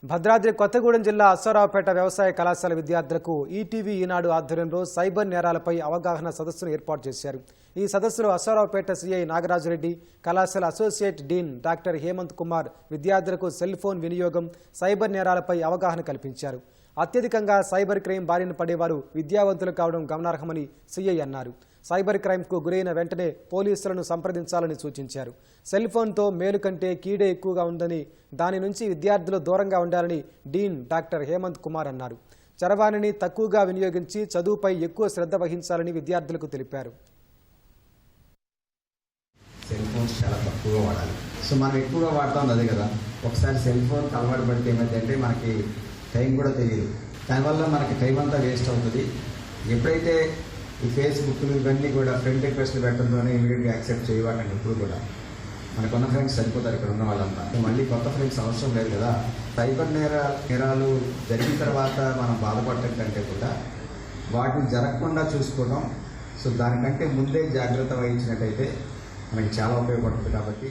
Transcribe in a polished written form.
భద్రాద్రి కొత్తగూడెం జిల్లా అశ్వారావుపేట వ్యవసాయ కళాశాల విద్యార్థులకు ఈటీవీ ఈనాడు ఆధ్వర్యంలో సైబర్ నేరాలపై అవగాహన సదస్సును ఏర్పాటు చేశారు. ఈ సదస్సులో అశ్వారావుపేట సిఐ నాగరాజరెడ్డి, కళాశాల associate dean doctor Hemanth Kumar విద్యార్థులకు సెల్ ఫోన్ వినియోగం, సైబర్ నేరాలపై అవగాహన కల్పించారు. అత్యధికంగా సైబర్ క్రైమ్ బారిన పడేవారు విద్యావంతులు కావడం గమనార్హమని సిఐ అన్నారు. సైబర్ క్రైమ్కు గురైన వెంటనే పోలీసులను సంప్రదించాలని సూచించారు. సెల్ ఫోన్తో మేలు కంటే కీడే ఎక్కువగా ఉందని, దాని నుంచి విద్యార్థులు దూరంగా ఉండాలని డీన్ డాక్టర్ హేమంత్ కుమార్ అన్నారు. చరవాణిని తక్కువగా వినియోగించి చదువుపై ఎక్కువ శ్రద్ధ వహించాలని విద్యార్థులకు తెలిపారు. సెల్ ఫోన్స్ చాలా తక్కువగా వాడాలి. సో మనం ఎక్కువగా వాడతాం అదే కదా. ఒకసారి సెల్ ఫోన్ అలవాటు పడితే ఏమైందంటే మనకి టైం కూడా తెలియదు. దానివల్ల మనకి టైం అంతా వేస్ట్ అవుతుంది. ఎప్పుడైతే ఈ ఫేస్బుక్లు ఇవన్నీ కూడా ఫ్రెండ్ రిక్వెస్ట్లు పెట్టడంతోనే ఇమీడియట్గా యాక్సెప్ట్ చేయవాలండి. ఇప్పుడు కూడా మనకున్న ఫ్రెండ్స్ సరిపోతారు ఇక్కడ ఉన్న వాళ్ళంతా. మళ్ళీ కొత్త ఫ్రెండ్స్ అవసరం లేదు కదా. సైబర్ నేరాలు జరిగిన తర్వాత మనం బాధపడటం కంటే కూడా వాటిని జరగకుండా చూసుకోవడం, సో దానికంటే ముందే జాగ్రత్త వహించినట్టయితే మనకి చాలా ఉపయోగపడుతుంది. కాబట్టి